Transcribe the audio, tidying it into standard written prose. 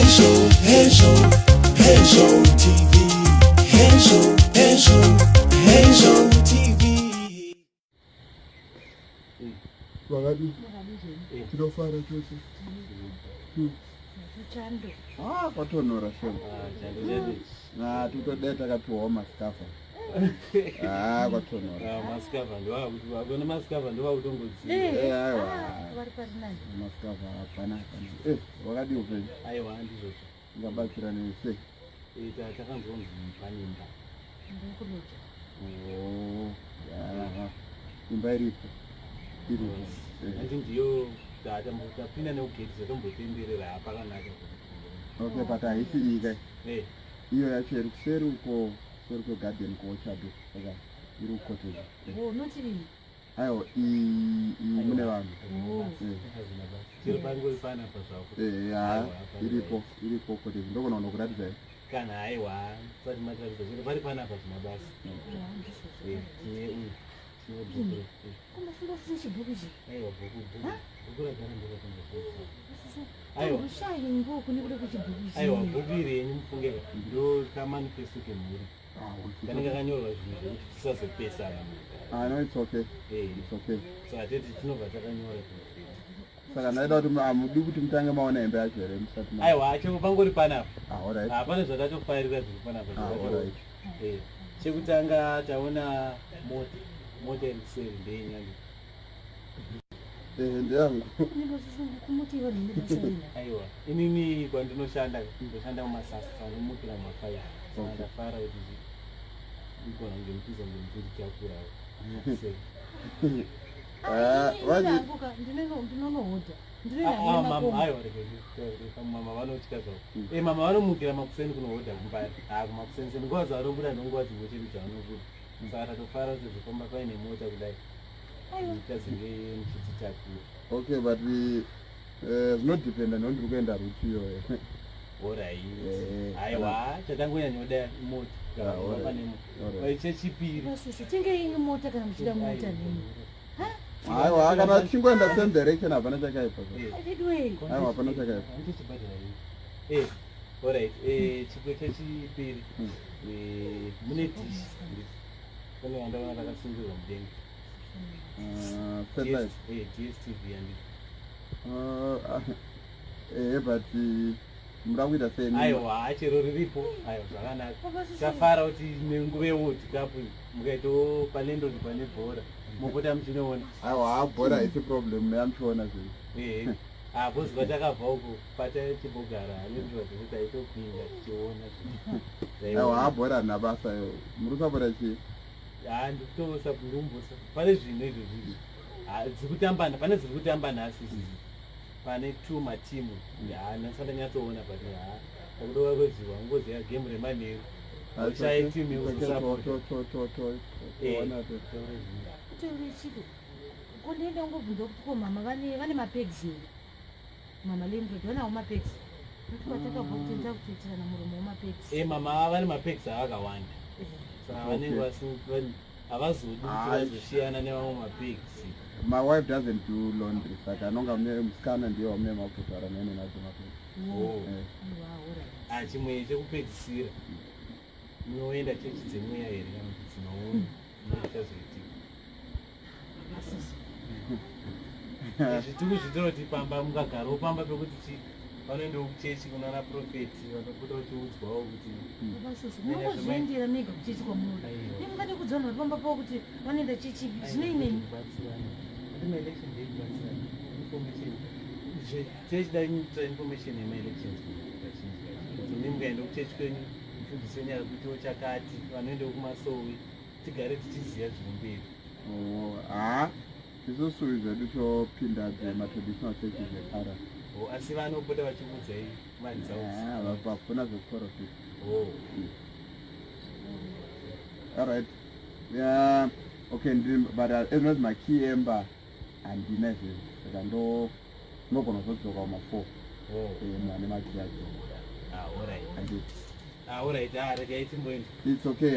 Henshow TV. Henshow TV. Wakati tinofara chose kwatonhora shoma na tutodeta katuwawo masikafa kwatonhora masikafa ndowakuti masikafa ndowakutongoziva aiwa masikafa hapana wakadi upenyu aiwa ndizvozvo ngabatsira nese takanzonzi panemba imba iripo ati ndiyo tapinda neugeti zatombotenderera hapakanaka. Okay, but haisi ikai iyo yacho iri kuseri uko seri kwegarden koochado saka iri kukoteza aiwa mune vanhu chiripangori panapa zvako iripo koteza ndogona kuno kuratidzai kana haiwa sati mataridza chero pari panapa zvimabasa tine uyu aiwa bhuku ragara aiwa bhuku iri yenyu mufunge ndo kamanifesto kemhuri kanenge kanyorwa zvinhu zvekuti tisazopesana. No, it's okay. It's okay. So hateti tinobva takanyora saka ndaida kuti hamudi kuti mutange maona imba yacho here musati aiwa cheko pangori panapa hapana zvatatofarira zviri panapa chekutanga taona mota iri kuseri ndeyenyanga ndeyangu aiwa inini kwandinoshanda ndoshanda mumasasa anomukira mafaya saka ndafara kuti igona ngemutiza ngemutiritakurawo mama vanotya zvavo mama vanomukira makuseni kunohodha kumbari kumakuseni nguva dzavanobuda nenguva dzimwe chete dzavanobuda saka tofara sezvifamba paine mota kudai tazenge muchititakura. Okay, but zvinodependa nekuti uri kuenda rutiyo orai aiwa chatangonyanyodaya mota pane chechipiri tingeini mota kana muchida mota nini aiwa kana tichingoenda same direction hapana chakaipa aiwa hapana chakaipa orit chipo chechipiri mune dishi kune vandaona takasungirwa mudenga DSTV but muda kuita sei aiwa chero riripo aiwa zvakanaka chafara kuti nenguva yeworld cup mukaitawo palendoti pane bhora mopota muchinoona aiwa bhora haisi problem yamuchiona zvinhu bozwa takabva uko patachibogara anendiwa zvekuti aitopinda tichiona aiwa bhora harina basa muri kusapota chii ndikutosa ndumbusa pane zvinhu izvozvizvi dzikutamba pane dziri kutamba nhasi pane 2 matimu nasanda nyatsoona but pakudova kweziva ngoziva gemu remanheru ushai timu kundienda ungobvunza kuti ko mama vane mapegs here mama lendrod vanawo mapegs notivatakabva kutenza kutoitirana muromo wemapegs mama vane mapegs avakawanda saka vanenge havazodi kuti vazosiyana nevamwe mapegs. My wife doesn't do laundry saka anonga musikana ndiyo wamune makutara nene nadzo mapegs chimwe chekupedzisira munoenda chechi dzemweya here kana kuti dzinoona nochazoitika zvituku zvitoroti pamba mukagarawo pamba pekuti vanoendawo kuchechi kunana profeti vanopota vachiudzwawo kuti munozviendera mega kuchechi kwamunoda nemungade kudzana vari pamba pavo kuti vanoenda chechi zvinoineni information yemaelections ine mukaenda kuchechi kwenyu mufundisi wenyaya kuitiwo chakati vanoendawo kumasowi tigare tichiziva zviri mberi. isusu zvedu topinda dzematraditional churches ekara asi vanopota vachiudzai mari dzavo vapafuna zveprofit. Alright. Okay, but ezvinozi makey emba handina izvezvi saka ndogona kuzodzoka kuma4 mane majaji. Alright, regai timboenda. It's okay.